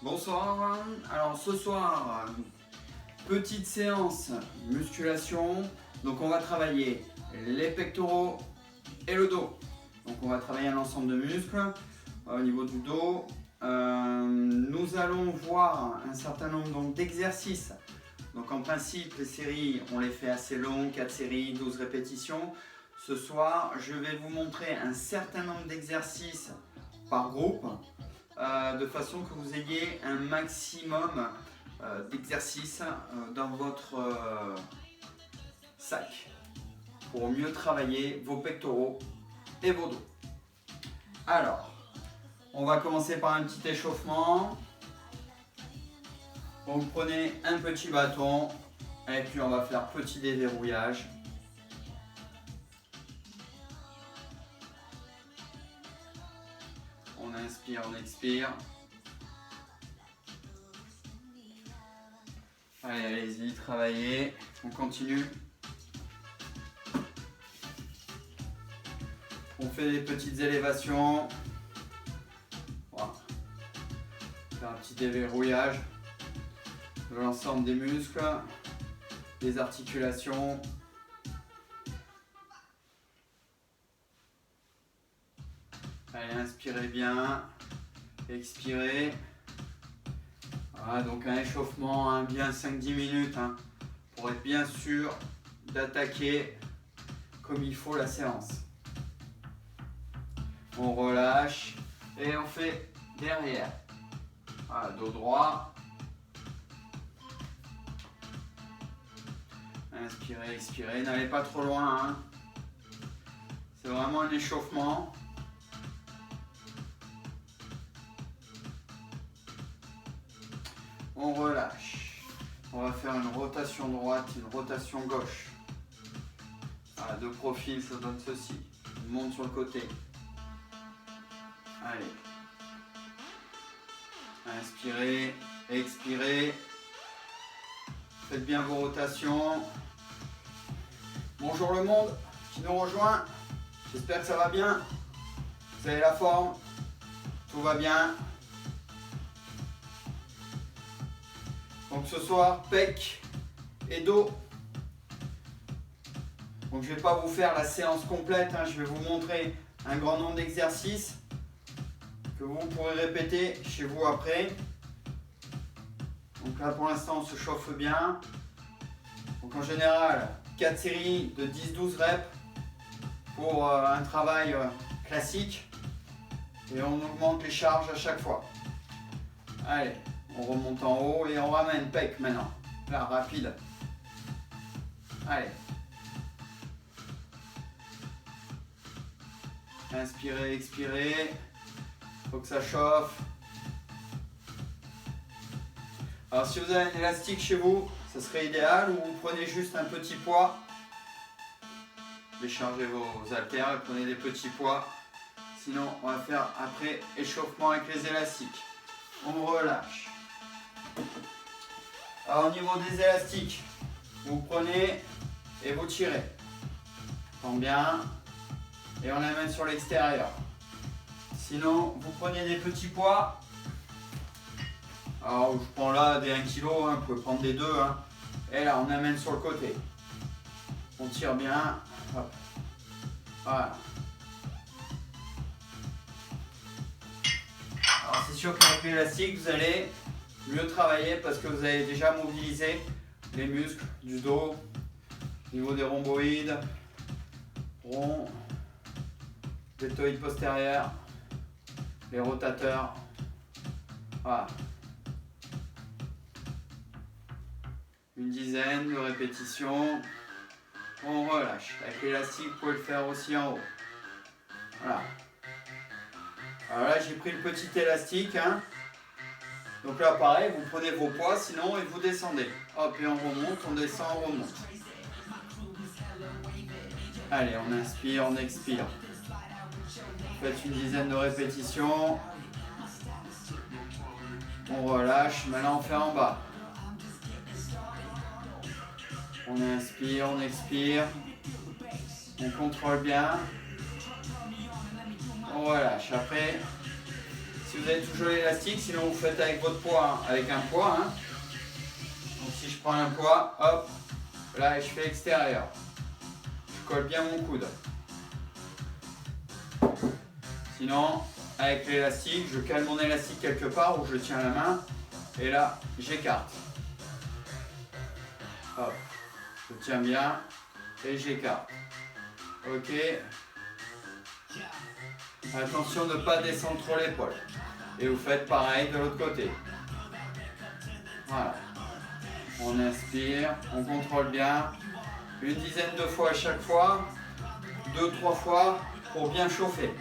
Bonsoir, alors ce soir, petite séance musculation, donc on va travailler les pectoraux et le dos. Donc on va travailler un ensemble de muscles au niveau du dos. Nous allons voir un certain nombre d'exercices. Donc en principe les séries on les fait assez longues, 4 séries, 12 répétitions. Ce soir je vais vous montrer un certain nombre d'exercices par groupe. De façon que vous ayez un maximum d'exercices dans votre sac pour mieux travailler vos pectoraux et vos dos. Alors, on va commencer par un petit échauffement. Donc prenez un petit bâton et puis on va faire petit déverrouillage. On inspire, on expire. Allez, allez-y, travaillez. On continue. On fait des petites élévations. Voilà. Faire un petit déverrouillage de l'ensemble des muscles, des articulations. Allez, inspirez bien, expirez. Voilà, donc un échauffement, bien 5-10 minutes pour être bien sûr d'attaquer comme il faut la séance. On relâche et on fait derrière. Voilà, dos droit. Inspirez, expirez, n'allez pas trop loin. C'est vraiment un échauffement. On relâche. On va faire une rotation droite, une rotation gauche. Voilà, de profil, ça donne ceci. On monte sur le côté. Allez. Inspirez, expirez. Faites bien vos rotations. Bonjour le monde qui nous rejoint. J'espère que ça va bien. Vous avez la forme. Tout va bien. Donc ce soir, pec et dos. Donc je ne vais pas vous faire la séance complète, je vais vous montrer un grand nombre d'exercices que vous pourrez répéter chez vous après. Donc là pour l'instant on se chauffe bien. Donc en général, 4 séries de 10-12 reps pour un travail classique. Et on augmente les charges à chaque fois. Allez. On remonte en haut et on ramène pec maintenant. Là, rapide. Allez. Inspirez, expirez. Faut que ça chauffe. Alors si vous avez un élastique chez vous, ça serait idéal, ou vous prenez juste un petit poids. Déchargez vos haltères et prenez des petits poids. Sinon, on va faire après échauffement avec les élastiques. On relâche. Alors au niveau des élastiques, vous prenez et vous tirez. Tend bien et on amène sur l'extérieur. Sinon, vous prenez des petits poids. Alors je prends là des 1 kg, vous pouvez prendre des 2. Et là, on amène sur le côté. On tire bien. Hop. Voilà. Alors c'est sûr qu'avec l'élastique, vous allez mieux travailler parce que vous avez déjà mobilisé les muscles du dos, au niveau des rhomboïdes, rond, deltoïde postérieur, les rotateurs. Voilà. Une dizaine de répétitions. On relâche. Avec l'élastique, vous pouvez le faire aussi en haut. Voilà. Alors là, j'ai pris le petit élastique. Donc là, pareil, vous prenez vos poids, sinon, et vous descendez. Hop, et on remonte, on descend, on remonte. Allez, on inspire, on expire. Faites une dizaine de répétitions. On relâche. Maintenant, on fait en bas. On inspire, on expire. On contrôle bien. On relâche. Après, si vous avez toujours l'élastique, sinon vous faites avec votre poids, avec un poids. Hein. Donc si je prends un poids, hop, là je fais extérieur. Je colle bien mon coude. Sinon, avec l'élastique, je cale mon élastique quelque part où je tiens la main et là j'écarte. Hop, je tiens bien et j'écarte. Ok. Attention de ne pas descendre trop l'épaule. Et vous faites pareil de l'autre côté. Voilà. On inspire, on contrôle bien. Une dizaine de fois à chaque fois. 2-3 fois pour bien chauffer.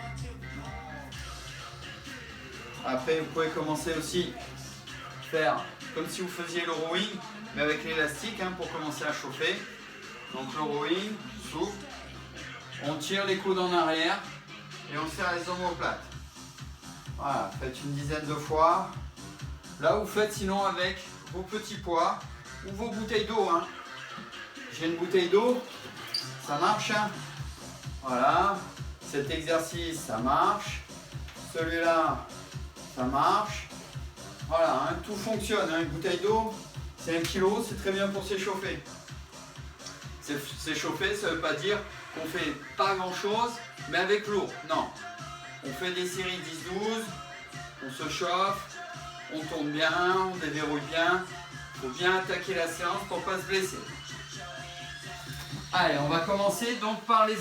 Après, vous pouvez commencer aussi à faire comme si vous faisiez le rowing, mais avec l'élastique hein, pour commencer à chauffer. Donc le rowing, souple. On tire les coudes en arrière et on serre les omoplates. Voilà, faites une dizaine de fois. Là, vous faites sinon avec vos petits poids ou vos bouteilles d'eau. Hein. J'ai une bouteille d'eau, ça marche. Hein. Voilà, cet exercice, ça marche. Celui-là, ça marche. Voilà, hein, tout fonctionne. Hein. Une bouteille d'eau, c'est 1 kg, c'est très bien pour s'échauffer. S'échauffer, ça ne veut pas dire qu'on fait pas grand-chose, mais avec l'eau. Non. On fait des séries 10-12, on se chauffe, on tourne bien, on déverrouille bien. Il faut bien attaquer la séance pour ne pas se blesser. Allez, on va commencer donc par les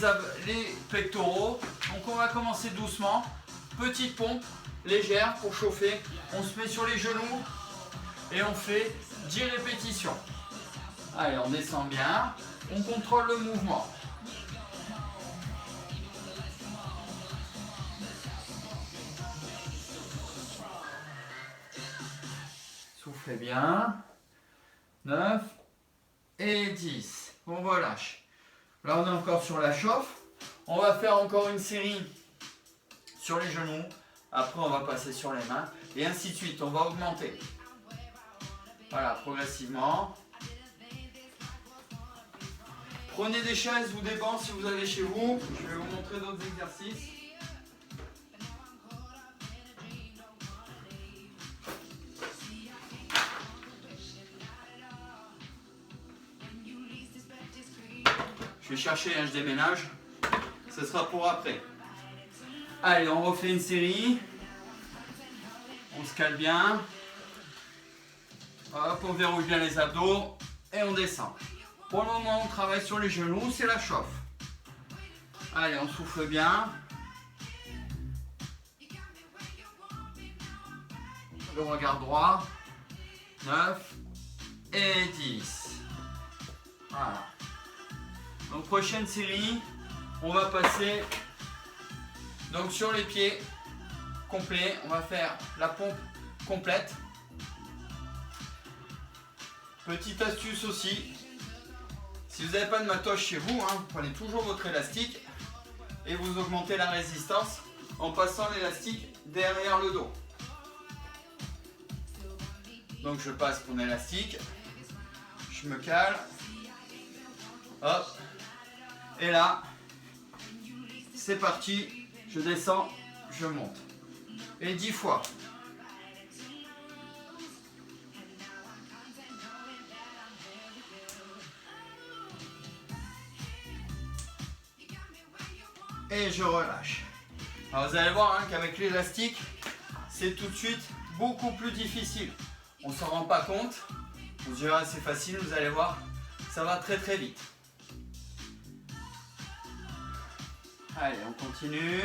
pectoraux. Donc on va commencer doucement. Petite pompe légère pour chauffer. On se met sur les genoux et on fait 10 répétitions. Allez, on descend bien. On contrôle le mouvement. Soufflez bien. 9 et 10. On relâche. Là, on est encore sur la chauffe. On va faire encore une série sur les genoux. Après, on va passer sur les mains. Et ainsi de suite. On va augmenter. Voilà, progressivement. Prenez des chaises ou des bancs si vous avez chez vous. Je vais vous montrer d'autres exercices. Je vais chercher, hein, je déménage. Ce sera pour après. Allez, on refait une série. On se cale bien. Hop, on verrouille bien les abdos et on descend. Pour le moment, on travaille sur les genoux, c'est la chauffe. Allez, on souffle bien. Le regard droit. 9 et 10. Voilà. Donc, prochaine série, on va passer donc sur les pieds complets. On va faire la pompe complète. Petite astuce aussi. Si vous n'avez pas de matos chez vous, hein, prenez toujours votre élastique et vous augmentez la résistance en passant l'élastique derrière le dos. Donc je passe mon élastique, je me cale, hop, et là, c'est parti, je descends, je monte. Et 10 fois. Et je relâche. Alors vous allez voir hein, qu'avec l'élastique, c'est tout de suite beaucoup plus difficile. On ne s'en rend pas compte. Vous direz c'est facile, vous allez voir, ça va très très vite. Allez, on continue.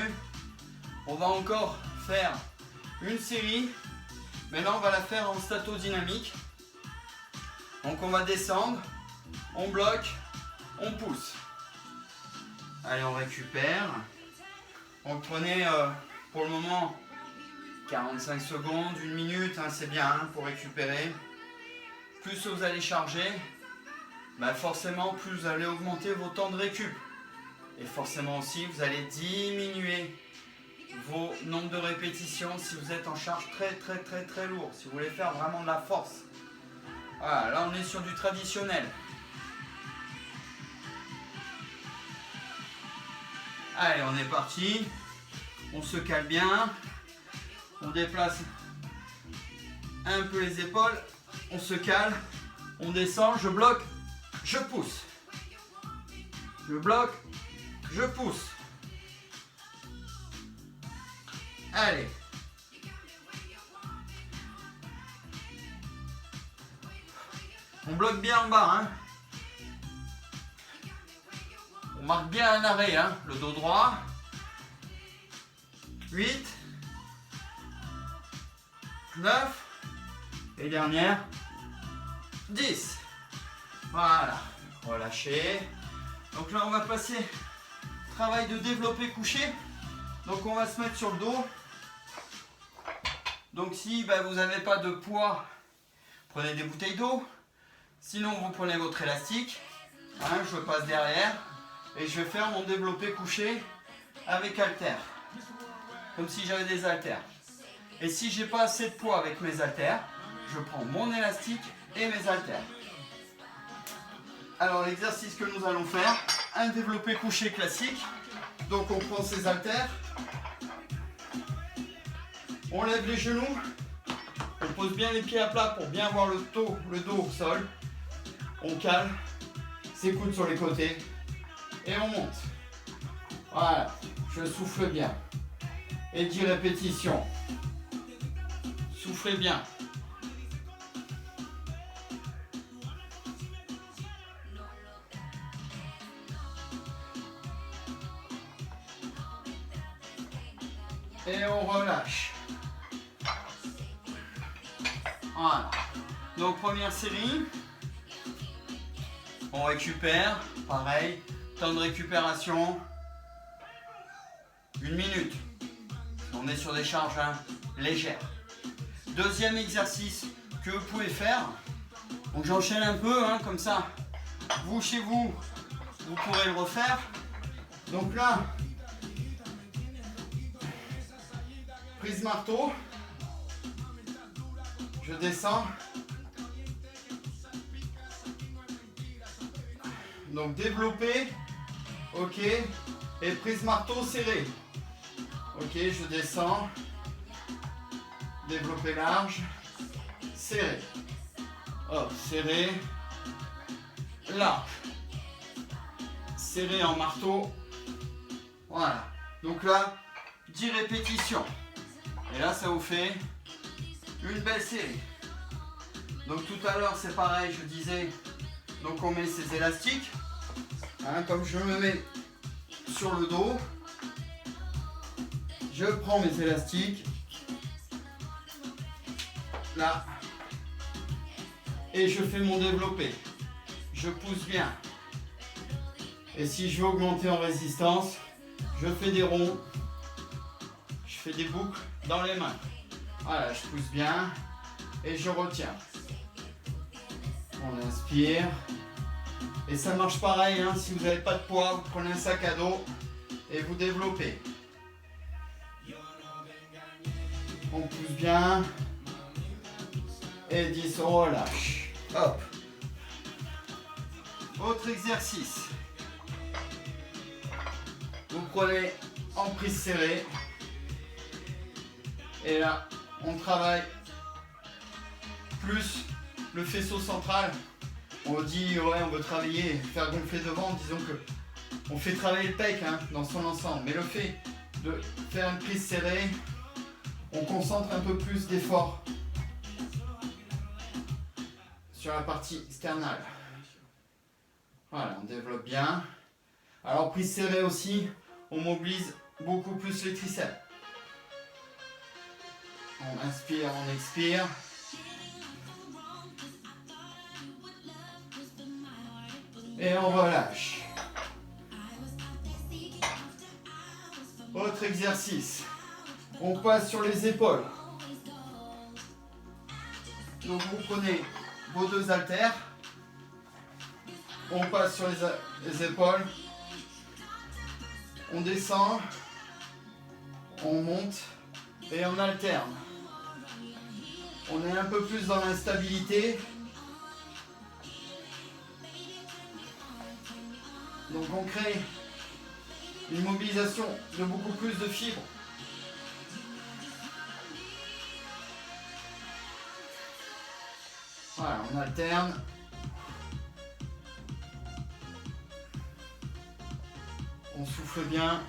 On va encore faire une série. Maintenant, on va la faire en statodynamique. Donc on va descendre, on bloque, on pousse. Allez, on récupère. On prenait pour le moment 45 secondes, 1 minute, hein, c'est bien hein, pour récupérer. Plus vous allez charger, bah forcément plus vous allez augmenter vos temps de récup. Et forcément aussi vous allez diminuer vos nombres de répétitions si vous êtes en charge très lourd. Si vous voulez faire vraiment de la force. Voilà, là on est sur du traditionnel. Allez, on est parti. On se cale bien. On déplace un peu les épaules, on se cale, on descend, je bloque, je pousse. Je bloque, je pousse. Allez. On bloque bien en bas, hein. On marque bien un arrêt, hein. Le dos droit. 8, 9, et dernière, 10. Voilà, relâchez. Donc là on va passer travail de développé couché. Donc on va se mettre sur le dos. Donc si vous n'avez pas de poids, prenez des bouteilles d'eau. Sinon vous prenez votre élastique. Hein, je passe derrière et je vais faire mon développé couché avec haltères. Comme si j'avais des haltères. Et si j'ai pas assez de poids avec mes haltères, je prends mon élastique et mes haltères. Alors l'exercice que nous allons faire, un développé couché classique. Donc on prend ses haltères, on lève les genoux, on pose bien les pieds à plat pour bien avoir le dos au sol. On cale, ses coudes sur les côtés et on monte. Voilà, je souffle bien. Et 10 répétitions. Soufflez bien. Et on relâche. Voilà. Donc première série. On récupère. Pareil. Temps de récupération. 1 minute. On est sur des charges légères. Deuxième exercice que vous pouvez faire. Donc j'enchaîne un peu, comme ça. Vous, chez vous, vous pourrez le refaire. Donc là, prise marteau. Je descends. Donc développer. Ok. Et prise marteau serré. Ok, je descends. Développer large. Serré. Hop, serré. Large. Serré en marteau. Voilà. Donc là, 10 répétitions. Et là, ça vous fait une belle série. Donc tout à l'heure, c'est pareil, je disais. Donc on met ses élastiques. Comme je me mets sur le dos. Je prends mes élastiques, là, et je fais mon développé. Je pousse bien. Et si je veux augmenter en résistance, je fais des ronds, je fais des boucles dans les mains. Voilà, je pousse bien et je retiens. On inspire. Et ça marche pareil, si vous n'avez pas de poids, vous prenez un sac à dos et vous développez. On pousse bien. Et 10, on relâche. Hop. Autre exercice. Vous prenez en prise serrée. Et là, on travaille plus le faisceau central. On dit, ouais, on veut travailler, faire gonfler devant. Disons que on fait travailler le pec dans son ensemble. Mais le fait de faire une prise serrée, on concentre un peu plus d'effort sur la partie sternale. Voilà, on développe bien. Alors prise serrée aussi, on mobilise beaucoup plus les triceps. On inspire, on expire. Et on relâche. Autre exercice. On passe sur les épaules. Donc vous prenez vos 2 haltères. On passe sur les épaules. On descend. On monte. Et on alterne. On est un peu plus dans l'instabilité. Donc on crée une mobilisation de beaucoup plus de fibres. Voilà, on alterne. On souffle bien.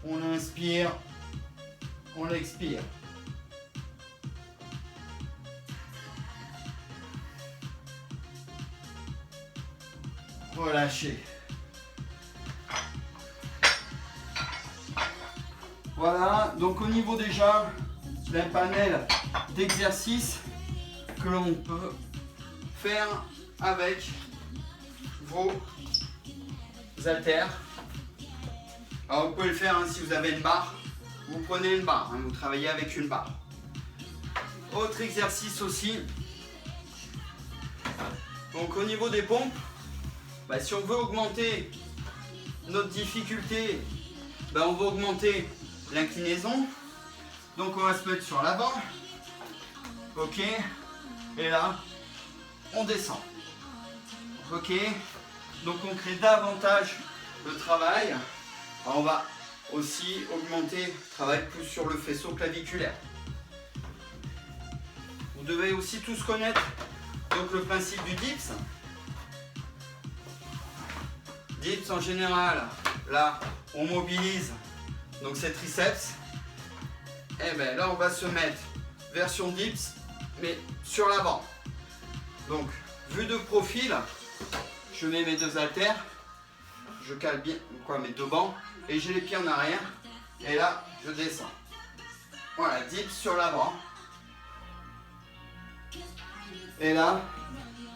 On inspire. On expire. Relâchez. Voilà, donc au niveau déjà d'un panel d'exercices que l'on peut faire avec vos haltères. Alors vous pouvez le faire si vous avez une barre, vous prenez une barre, vous travaillez avec une barre. Autre exercice aussi, donc au niveau des pompes, si on veut augmenter notre difficulté, on va augmenter l'inclinaison. Donc on va se mettre sur l'avant. Ok. Et là, on descend. Ok. Donc on crée davantage le travail. Alors, on va aussi augmenter le travail plus sur le faisceau claviculaire. Vous devez aussi tous connaître donc, le principe du dips. Dips en général, là on mobilise donc ses triceps. Et bien là on va se mettre version dips mais sur l'avant. Donc vue de profil, je mets mes deux haltères, je cale bien mes deux bancs et j'ai les pieds en arrière et là je descends. Voilà, dips sur l'avant. Et là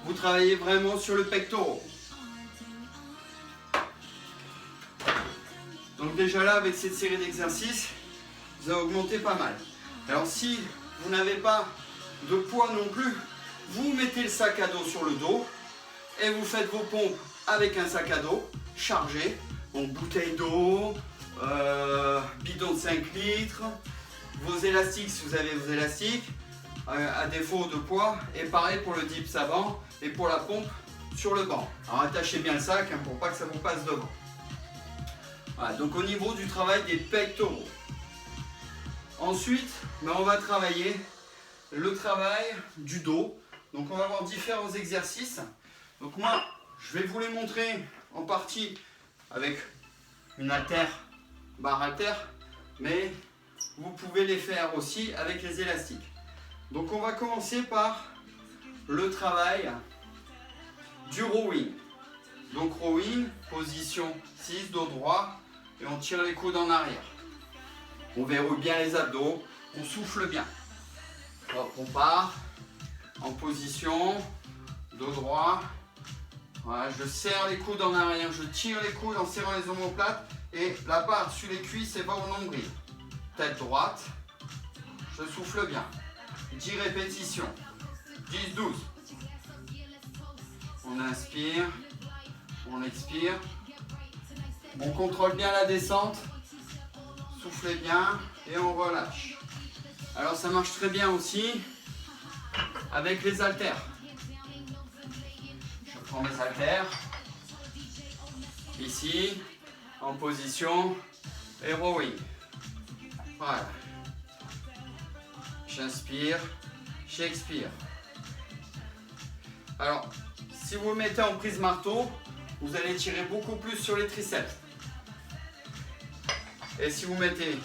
vous travaillez vraiment sur le pectoral. Donc déjà là, avec cette série d'exercices, vous avez augmenté pas mal. Alors si vous n'avez pas de poids non plus, vous mettez le sac à dos sur le dos et vous faites vos pompes avec un sac à dos chargé. Donc bouteille d'eau, bidon de 5 litres, vos élastiques si vous avez vos élastiques, à défaut de poids. Et pareil pour le dips avant et pour la pompe sur le banc. Alors attachez bien le sac pour pas que ça vous passe devant. Voilà, donc au niveau du travail des pectoraux. Ensuite, on va travailler le travail du dos. Donc on va avoir différents exercices. Donc moi, je vais vous les montrer en partie avec une haltère, barre haltère, mais vous pouvez les faire aussi avec les élastiques. Donc on va commencer par le travail du rowing. Donc rowing, position 6, dos droit. Et on tire les coudes en arrière. On verrouille bien les abdos, on souffle bien. Hop, on part en position, dos droit. Voilà, je serre les coudes en arrière, je tire les coudes en serrant les omoplates et la barre sur les cuisses et va au nombril. Tête droite, je souffle bien. 10 répétitions, 10-12. On inspire, on expire. On contrôle bien la descente, soufflez bien et on relâche. Alors ça marche très bien aussi avec les haltères. Je prends mes haltères, ici, en position et rowing. Voilà. J'inspire, j'expire. Alors, si vous le mettez en prise marteau, vous allez tirer beaucoup plus sur les triceps. Et si vous mettez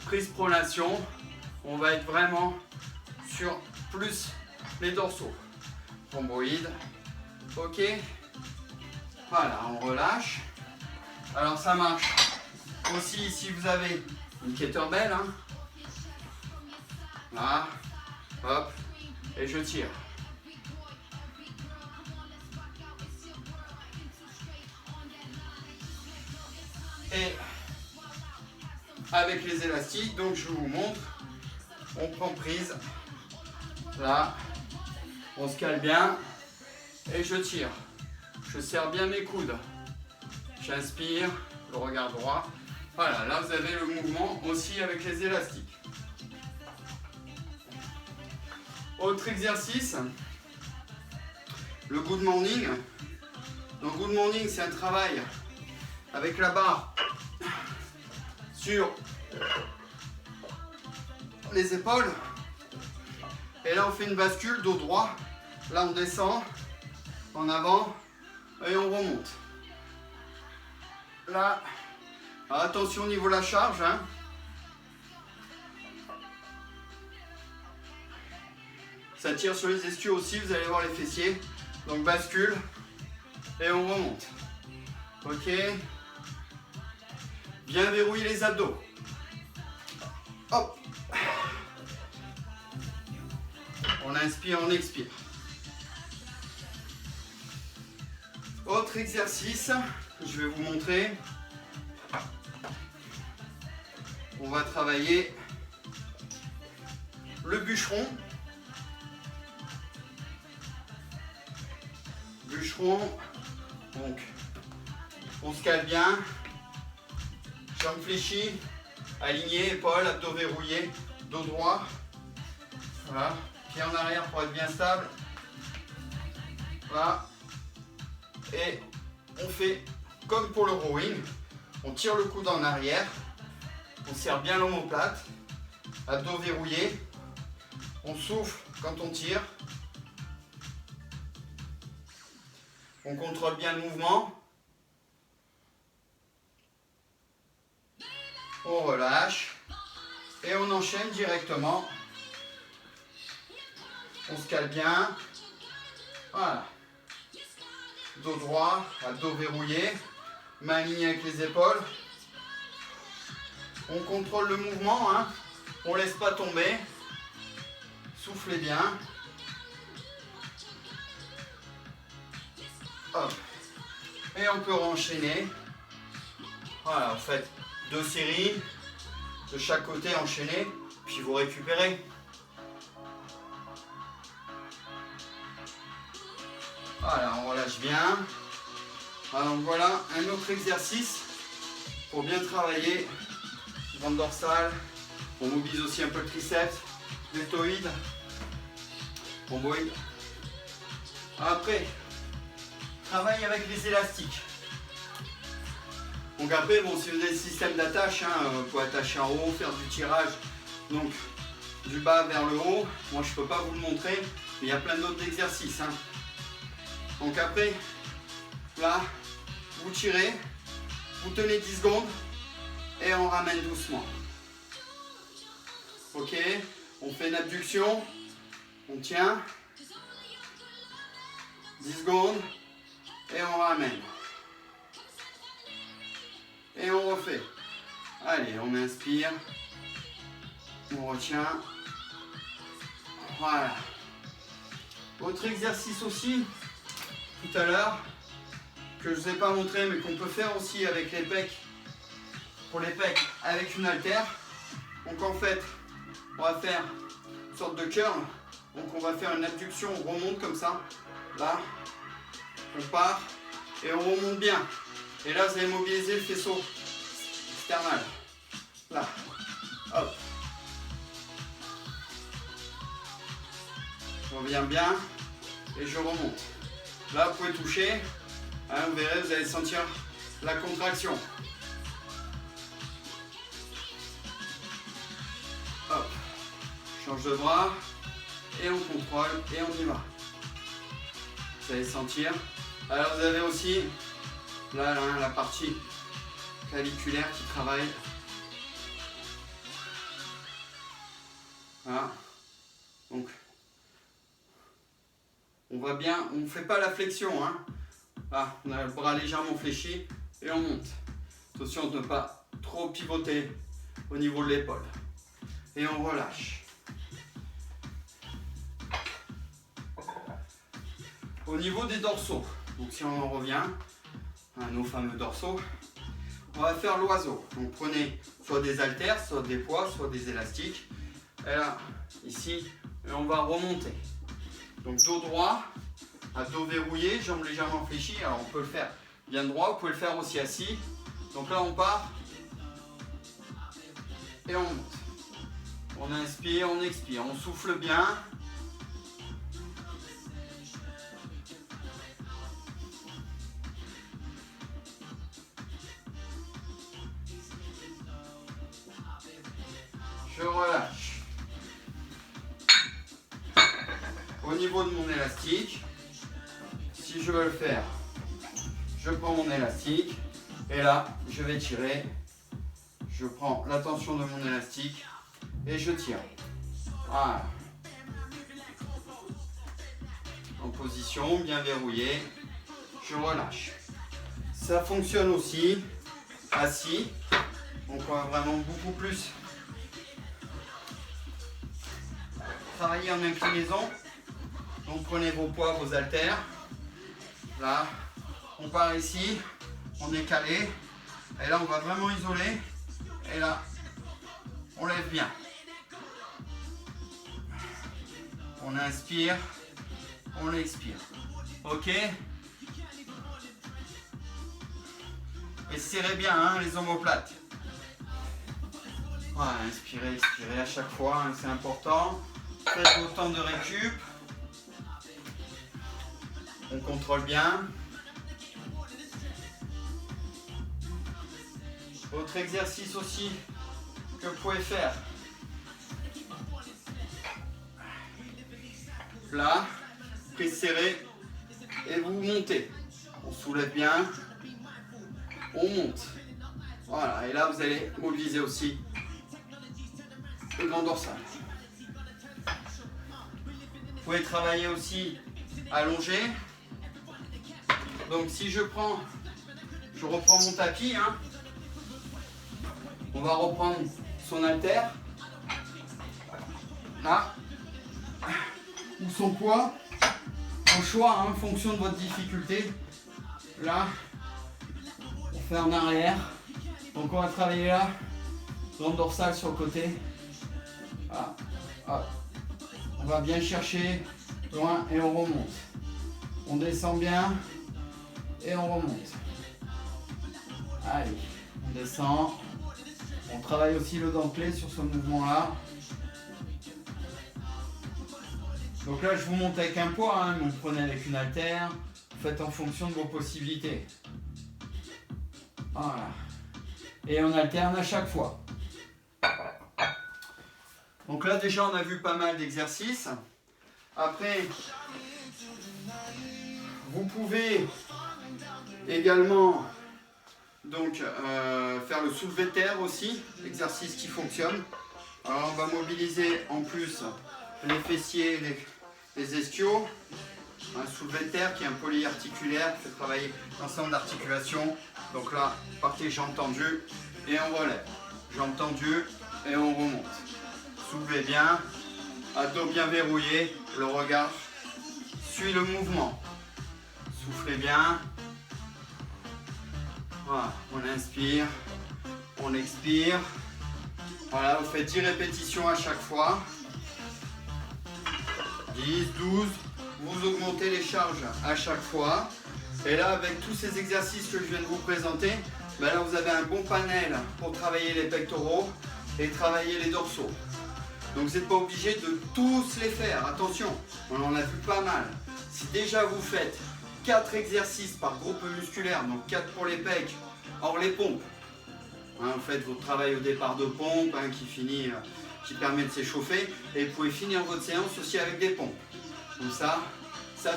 prise pronation, on va être vraiment sur plus les dorsaux. Rhomboïde. Ok. Voilà, on relâche. Alors ça marche aussi si vous avez une kettlebell. Là. Hop. Et je tire. Et avec les élastiques, donc je vous montre, on prend prise, là, on se cale bien et je tire. Je serre bien mes coudes. J'inspire, le regard droit. Voilà, là vous avez le mouvement aussi avec les élastiques. Autre exercice, le good morning. Donc good morning, c'est un travail avec la barre sur les épaules. Et là, on fait une bascule, dos droit. Là, on descend en avant et on remonte. Là, attention au niveau de la charge. Hein. Ça tire sur les ischios aussi, vous allez voir les fessiers. Donc bascule et on remonte. Ok. Bien verrouiller les abdos. Hop. On inspire, on expire. Autre exercice que je vais vous montrer. On va travailler le bûcheron. Bûcheron. Donc, on se cale bien. Jambes fléchies, alignées, épaules, abdos verrouillés, dos droit. Voilà. Pied en arrière pour être bien stable. Voilà. Et on fait comme pour le rowing. On tire le coude en arrière. On serre bien l'omoplate. Abdos verrouillés. On souffle quand on tire. On contrôle bien le mouvement. On relâche. Et on enchaîne directement. On se cale bien. Voilà. Dos droit, abdos verrouillés. Main alignée avec les épaules. On contrôle le mouvement. Hein. On ne laisse pas tomber. Soufflez bien. Hop. Et on peut enchaîner. Voilà, vous faites 2 séries de chaque côté enchaînées, puis vous récupérez. Voilà, on relâche bien. Alors voilà un autre exercice pour bien travailler ventre dorsale. On mobilise aussi un peu le triceps, deltoïde, rhomboïde. Après, travaille avec les élastiques. Donc après, bon, si vous avez le système d'attache, hein, vous pouvez attacher en haut, faire du tirage, donc du bas vers le haut. Moi, je ne peux pas vous le montrer, mais il y a plein d'autres exercices. Hein. Donc après, là, vous tirez, vous tenez 10 secondes et on ramène doucement. Ok, on fait une abduction, on tient, 10 secondes et on ramène. Et on refait. Allez, on inspire. On retient. Voilà. Autre exercice aussi, tout à l'heure, que je ne vous ai pas montré, mais qu'on peut faire aussi avec les pecs. Pour les pecs, avec une haltère. Donc en fait, on va faire une sorte de curl. Donc on va faire une abduction, on remonte comme ça. Là, on part et on remonte bien. Et là, vous allez mobiliser le faisceau sternal. Là. Hop. Je reviens bien et je remonte. Là, vous pouvez toucher. Hein, vous verrez, vous allez sentir la contraction. Hop. Change de bras et on contrôle et on y va. Vous allez sentir. Alors, vous avez aussi là, la partie claviculaire qui travaille. Voilà. Donc, on va bien, on ne fait pas la flexion. Hein. Là, on a le bras légèrement fléchi et on monte. Attention de ne pas trop pivoter au niveau de l'épaule. Et on relâche. Au niveau des dorsaux, donc si on en revient à nos fameux dorsaux, on va faire l'oiseau. Donc prenez soit des haltères, soit des poids, soit des élastiques. Et là, ici, et on va remonter. Donc dos droit, à dos verrouillé, jambes légèrement fléchies. Alors on peut le faire bien droit, vous pouvez le faire aussi assis. Donc là on part et on monte. On inspire, on expire, on souffle bien. Je relâche. au niveau de mon élastique, si je veux le faire, je prends mon élastique et là, je vais tirer. Je prends la tension de mon élastique et je tire. Voilà. En position, bien verrouillé, je relâche. Ça fonctionne aussi assis, donc on va vraiment beaucoup plus travailler en inclinaison. Donc prenez vos poids, vos haltères. Là, on part ici, on est calé. Et là, on va vraiment isoler. Et là, on lève bien. On inspire, on expire. Ok? Et serrez bien hein, les omoplates. Voilà, inspirez, expirez à chaque fois, hein, c'est important. Faites vos temps de récup. On contrôle bien. Autre exercice aussi que vous pouvez faire. Là, prise serrée et vous montez. On soulève bien. On monte. Voilà, et là vous allez mobiliser aussi le grand dorsal. Vous pouvez travailler aussi allongé. Donc si je reprends mon tapis, hein, on va reprendre son haltère, là, ou son poids, au choix, hein, en fonction de votre difficulté. Là, on fait en arrière. Donc on va travailler là, grand dorsal sur le côté. Voilà. Hop. On va bien chercher loin et on remonte. On descend bien et on remonte. Allez, on descend. On travaille aussi le dentelé sur ce mouvement-là. Donc là, je vous monte avec un poids, hein, mais vous prenez avec une haltère. Vous faites en fonction de vos possibilités. Voilà. Et on alterne à chaque fois. Donc là, déjà, on a vu pas mal d'exercices. Après, vous pouvez également donc, faire le soulevé de terre aussi, exercice qui fonctionne. Alors, on va mobiliser en plus les fessiers, les ischios. Un soulevé de terre qui est un polyarticulaire qui fait travailler l'ensemble d'articulations. Donc là, partez jambes tendues et on relève. Jambes tendues et on remonte. Soulevez bien, abdos bien verrouillés, le regard suit le mouvement. Soufflez bien. Voilà, on inspire, on expire. Voilà, vous faites 10 répétitions à chaque fois. 10, 12. Vous augmentez les charges à chaque fois. Et là, avec tous ces exercices que je viens de vous présenter, ben là, vous avez un bon panel pour travailler les pectoraux et travailler les dorsaux. Donc, vous n'êtes pas obligé de tous les faire. Attention, on en a vu pas mal. Si déjà vous faites 4 exercices par groupe musculaire, donc 4 pour les pecs, hors les pompes. Hein, vous faites votre travail au départ de pompe hein, qui permet de s'échauffer. Et vous pouvez finir votre séance aussi avec des pompes. Comme ça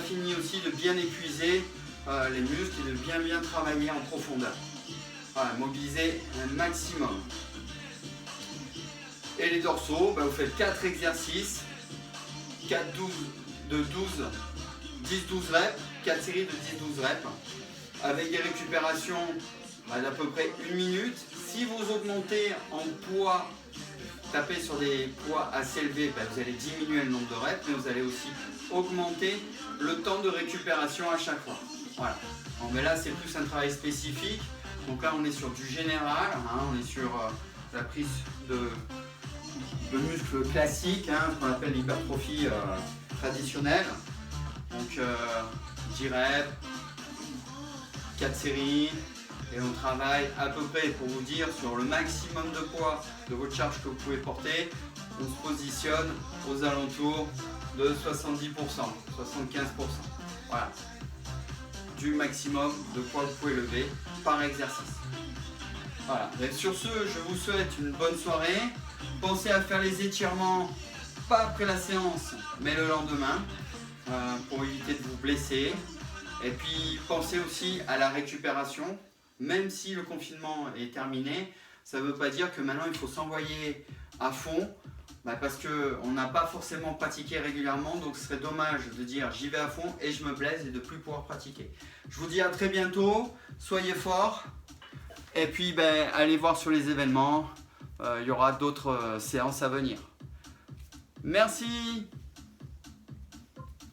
finit aussi de bien épuiser les muscles et de bien travailler en profondeur. Voilà, mobiliser un maximum. Et les dorsaux, vous faites 4 exercices, 10-12 reps, 4 séries de 10-12 reps, avec des récupérations d'à peu près 1 minute. Si vous augmentez en poids, tapez sur des poids assez élevés, vous allez diminuer le nombre de reps, mais vous allez aussi augmenter le temps de récupération à chaque fois. Voilà. Bon, mais là, c'est plus un travail spécifique. Donc là, on est sur du général, hein, on est sur la prise de muscles classiques, hein, ce qu'on appelle l'hypertrophie traditionnelle. Donc 10 reps, 4 séries, et on travaille à peu près, pour vous dire, sur le maximum de poids de votre charge que vous pouvez porter. On se positionne aux alentours de 70%, 75%. Voilà. Du maximum de poids que vous pouvez lever par exercice. Voilà. Et sur ce, je vous souhaite une bonne soirée. Pensez à faire les étirements, pas après la séance, mais le lendemain. pour éviter de vous blesser. Et puis pensez aussi à la récupération. Même si le confinement est terminé, ça ne veut pas dire que maintenant il faut s'envoyer à fond, parce qu'on n'a pas forcément pratiqué régulièrement, donc ce serait dommage de dire j'y vais à fond et je me blesse et de ne plus pouvoir pratiquer. Je vous dis à très bientôt, soyez forts et puis allez voir sur les événements, il y aura d'autres séances à venir. Merci.